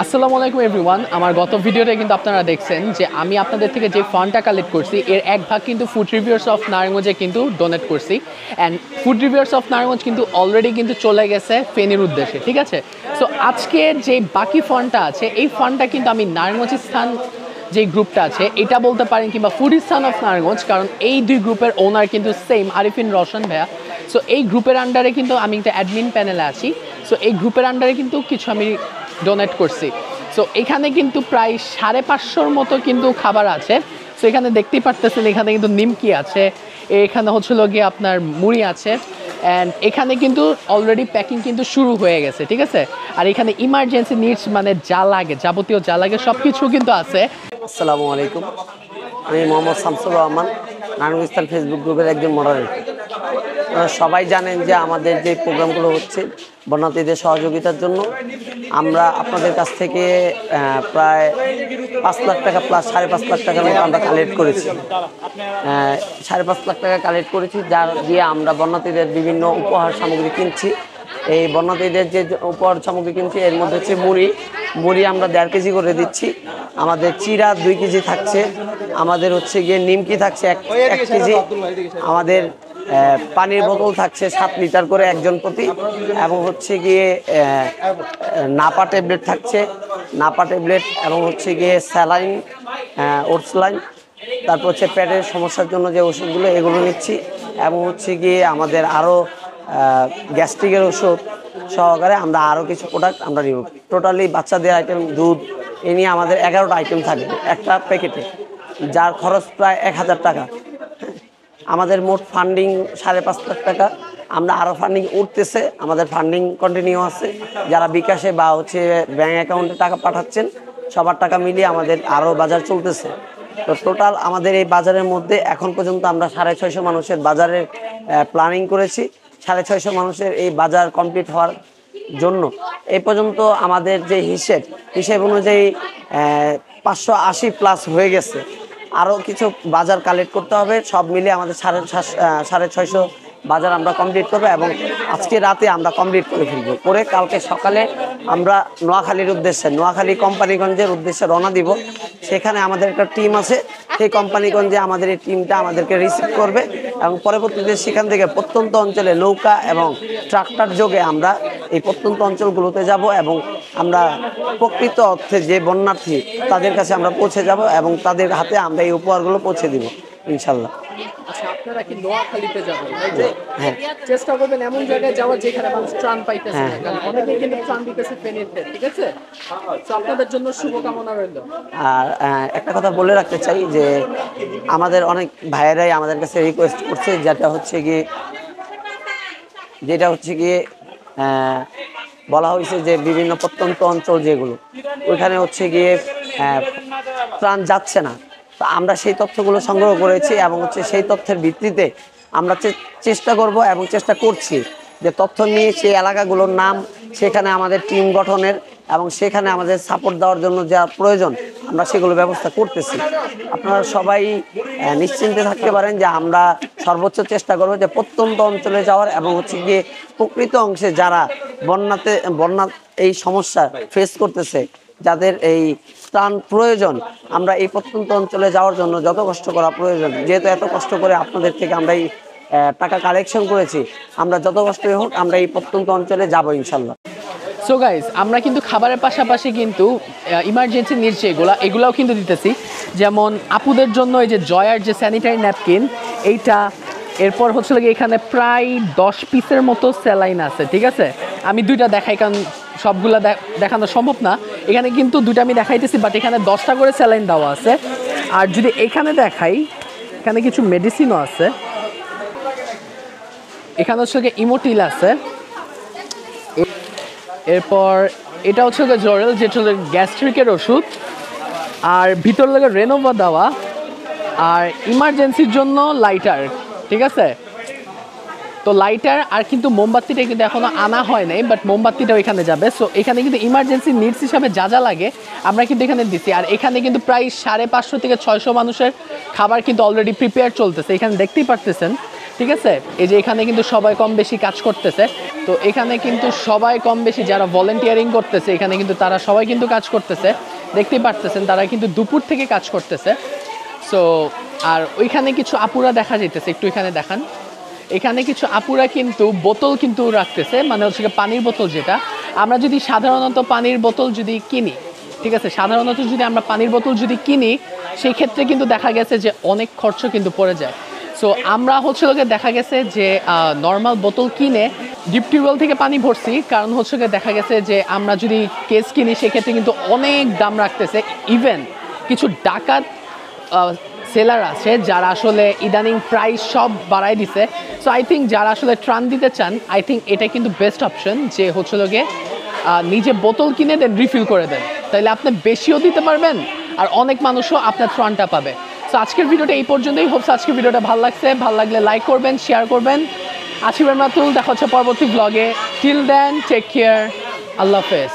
আসসালামু আলাইকুম এভরিওয়ান। আমার গত ভিডিওতে কিন্তু আপনারা দেখছেন যে আমি আপনাদের থেকে যে ফান্ডটা কালেক্ট করছি এর এক ভাগ কিন্তু ফুড রিভিউয়ার্স অফ নারায়ণগঞ্জে কিন্তু ডোনেট করছি। And food reviewers of Narayanganj কিন্তু অলরেডি কিন্তু চলে গেছে ফেনীর উদ্দেশ্যে, ঠিক আছে। সো আজকে যে বাকি ফান্ডটা আছে এই ফান্ডটা কিন্তু আমি নারায়ণগঞ্জ স্থান যে গ্রুপটা আছে এটা বলতে পারেন, কিংবা ফুড স্থান অফ নারায়ণগঞ্জ, কারণ এই দুই গ্রুপের ওনার কিন্তু সেম আরিফিন রওশন ভাইয়া। সো এই গ্রুপের আন্ডারে কিন্তু আমি একটা অ্যাডমিন প্যানেলে আছি। সো এই গ্রুপের আন্ডারে কিন্তু কিছু আমি ডোনেট করছি। সো এখানে কিন্তু প্রায় 550-র মতো কিন্তু খাবার আছে। সো এখানে দেখতেই পারতেছেন এখানে কিন্তু নিমকি আছে, এখানে হচ্ছিল গিয়ে আপনার মুড়ি আছে, অ্যান্ড এখানে কিন্তু অলরেডি প্যাকিং কিন্তু শুরু হয়ে গেছে, ঠিক আছে। আর এখানে ইমার্জেন্সি নিডস মানে যা লাগে, যাবতীয় যা লাগে সব কিছু কিন্তু আছে। আসসালামু আলাইকুম, আমি মোহাম্মদ শামসুর রহমান, নারায়ণগঞ্জ ফেসবুক গ্রুপের একজন মডারেটর। সবাই জানেন যে আমাদের যে প্রোগ্রামগুলো হচ্ছে বন্যার্থীদের সহযোগিতার জন্য আমরা আপনাদের কাছ থেকে প্রায় 5 লাখ টাকা প্লাস 5.5 লাখ টাকার মতো আমরা কালেক্ট করেছি। 5.5 লাখ টাকা কালেক্ট করেছি, যার দিয়ে আমরা বন্যার্থীদের বিভিন্ন উপহার সামগ্রী কিনছি। এই বন্যার্থীদের যে উপহার সামগ্রী কিনছি এর মধ্যে হচ্ছে মুড়ি আমরা 1.5 কেজি করে দিচ্ছি, আমাদের চিরা 2 কেজি থাকছে, আমাদের হচ্ছে গিয়ে নিমকি থাকছে 1 কেজি, আমাদের পানির বোতল থাকছে 7 লিটার করে একজন প্রতি, এবং হচ্ছে গিয়ে নাপা ট্যাবলেট থাকছে, নাপা ট্যাবলেট, এবং হচ্ছে গিয়ে স্যালাইন, ওটসলাইন, তারপর হচ্ছে পেটের সমস্যার জন্য যে ওষুধগুলো এগুলো নিচ্ছি, এবং হচ্ছে গিয়ে আমাদের আরও গ্যাস্ট্রিকের ওষুধ সহকারে আমরা আরও কিছু প্রোডাক্ট আমরা নিব। টোটালি বাচ্চাদের আইটেম, দুধ, এ নিয়ে আমাদের 11টা আইটেম থাকবে একটা প্যাকেটে, যার খরচ প্রায় 1000 টাকা। আমাদের মোট ফান্ডিং 5.5 লাখ টাকা। আমরা আরও ফান্ডিং উঠতেছে, আমাদের ফান্ডিং কন্টিনিউ আছে। যারা বিকাশে বা হচ্ছে ব্যাঙ্ক অ্যাকাউন্টে টাকা পাঠাচ্ছেন সবার টাকা মিলিয়ে আমাদের আরও বাজার চলতেছে। তো টোটাল আমাদের এই বাজারের মধ্যে এখন পর্যন্ত আমরা 650 মানুষের বাজারের প্ল্যানিং করেছি। 650 মানুষের এই বাজার কমপ্লিট হওয়ার জন্য এই পর্যন্ত আমাদের যে হিসেব অনুযায়ী 580 প্লাস হয়ে গেছে। আরও কিছু বাজার কালেক্ট করতে হবে, সব মিলিয়ে আমাদের 650 বাজার আমরা কমপ্লিট করবো, এবং আজকে রাতে আমরা কমপ্লিট করে ফেলবো। করে কালকে সকালে আমরা নোয়াখালীর উদ্দেশ্যে, নোয়াখালী কোম্পানিগঞ্জের উদ্দেশ্যে রওনা দিব। সেখানে আমাদের একটা টিম আছে, সেই কোম্পানিগঞ্জে আমাদের এই টিমটা আমাদেরকে রিসিভ করবে, এবং পরবর্তীতে সেখান থেকে প্রত্যন্ত অঞ্চলে নৌকা এবং ট্রাক্টর যোগে আমরা এই প্রত্যন্ত অঞ্চলগুলোতে যাব, এবং আমরা প্রকৃত অর্থে যে বন্যার্থী তাদের কাছে আমরা পৌঁছে যাব, এবং তাদের হাতে আমরা এই উপহারগুলো পৌঁছে দিব ইনশাল্লাহ। আচ্ছা, আপনারা কি নোয়াখালীতে যাবেন? হ্যাঁ, চেষ্টা করবেন এমন জায়গায় যাওয়ার যেখানে মানুষ ত্রাণ পাইতেছে না, কারণ অনেকেই কিন্তু ত্রাণ দিতেছে ফেনীতে, ঠিক আছে। তো আপনাদের জন্য শুভকামনা রইল। আর একটা কথা বলে রাখতে চাই যে আমাদের অনেক ভাইয়েরাই আমাদের কাছে রিকোয়েস্ট করছে, যেটা হচ্ছে গিয়ে বলা হয়েছে যে বিভিন্ন প্রত্যন্ত অঞ্চল যেগুলো ওইখানে হচ্ছে গিয়ে ত্রাণ যাচ্ছে না। তো আমরা সেই তথ্যগুলো সংগ্রহ করেছি, এবং হচ্ছে সেই তথ্যের ভিত্তিতে আমরা চেষ্টা করব এবং চেষ্টা করছি যে তথ্য নিয়ে সেই এলাকাগুলোর নাম, সেখানে আমাদের টিম গঠনের এবং সেখানে আমাদের সাপোর্ট দেওয়ার জন্য যা প্রয়োজন আমরা সেগুলো ব্যবস্থা করতেছি। আপনারা সবাই নিশ্চিন্তে থাকতে পারেন যে আমরা সর্বোচ্চ চেষ্টা করব যে প্রত্যন্ত অঞ্চলে যাওয়ার, এবং হচ্ছে গিয়ে প্রকৃত অংশে যারা বন্যা এই সমস্যা ফেস করতেছে, যাদের এই ত্রাণ প্রয়োজন, আমরা এই প্রত্যন্ত অঞ্চলে যাওয়ার জন্য যত কষ্ট করা প্রয়োজন, যেহেতু এত কষ্ট করে আপনাদের থেকে আমরা এই টাকা কালেকশন করেছি, আমরা যত কষ্টই হোক আমরা এই প্রত্যন্ত অঞ্চলে যাব ইনশাল্লাহ। সো গাইজ, আমরা কিন্তু খাবারের পাশাপাশি কিন্তু ইমার্জেন্সি নিডস এগুলাও কিন্তু দিতেছি। যেমন আপুদের জন্য এই যে জয়ার যে স্যানিটারি ন্যাপকিন এইটা, এরপর হচ্ছে লাগে এখানে প্রায় 10 পিসের মতো স্যালাইন আছে, ঠিক আছে। আমি 2টা দেখাই, কারণ সবগুলা দেখানো সম্ভব না। এখানে কিন্তু 2টা আমি দেখাইতেছি, বাট এখানে 10টা করে স্যালাইন দেওয়া আছে। আর যদি এখানে দেখাই, এখানে কিছু মেডিসিনও আছে। এখানে হচ্ছে ইমোটিল আছে, এরপর এটা হচ্ছে জরেল, যেটা হচ্ছে গ্যাস্ট্রিকের ওষুধ, আর ভিতর লাগে রেনোভা দেওয়া, আর ইমার্জেন্সির জন্য লাইটার, ঠিক আছে। তো লাইটার আর কিন্তু মোমবাতিটা কিন্তু এখনো আনা হয় নাই, বাট মোমবাতিটাও এখানে যাবে। সো এখানে কিন্তু ইমার্জেন্সি নিডস হিসাবে যা যা লাগে আমরা কিন্তু এখানে দিচ্ছি। আর এখানে কিন্তু প্রায় 550 থেকে 600 মানুষের খাবার কিন্তু অলরেডি প্রিপেয়ার চলতেছে, এখানে দেখতেই পারতেছেন। ঠিক আছে, এই যে এখানে কিন্তু সবাই কম বেশি কাজ করতেছে। তো এখানে কিন্তু সবাই কম বেশি যারা ভলেন্টিয়ারিং করতেছে এখানে কিন্তু তারা সবাই কিন্তু কাজ করতেছে, দেখতেই পারতেছেন তারা কিন্তু দুপুর থেকে কাজ করতেছে। সো আর ওইখানে কিছু আপুরা দেখা যাইতেছে, একটু এখানে দেখান, এখানে কিছু আপুরা কিন্তু বোতল কিন্তু রাখতেছে, মানে হচ্ছে পানির বোতল, যেটা আমরা যদি সাধারণত পানির বোতল যদি কিনি, ঠিক আছে, সাধারণত যদি আমরা পানির বোতল যদি কিনি সেই ক্ষেত্রে কিন্তু দেখা গেছে যে অনেক খরচ কিন্তু পড়ে যায়। সো আমরা হচ্ছে লোকে দেখা গেছে যে নর্মাল বোতল কিনে ডিপ টিউবওয়েল থেকে পানি ভরছি, কারণ হচ্ছে দেখা গেছে যে আমরা যদি কেস কিনি সেক্ষেত্রে কিন্তু অনেক দাম রাখতেছে। ইভেন কিছু ডাকাত সেলার আছে যারা আসলে ইদানিং প্রাইস সব বাড়াই দিছে। সো আই থিঙ্ক যারা আসলে ত্রাণ দিতে চান, আই থিঙ্ক এটা কিন্তু বেস্ট অপশন, যে হচ্ছে লোকে নিজে বোতল কিনে দেন, রিফিল করে দেন, তাইলে আপনি বেশিও দিতে পারবেন আর অনেক মানুষও আপনার ত্রাণটা পাবে। সো আজকের ভিডিওটা এই পর্যন্তই। হোপস আজকের ভিডিওটা ভালো লাগছে, ভালো লাগলে লাইক করবেন, শেয়ার করবেন। আসিফ রাতুল, দেখা হচ্ছে পরবর্তী ব্লগে। টিল দেন টেক কেয়ার, আল্লাহ হাফেজ।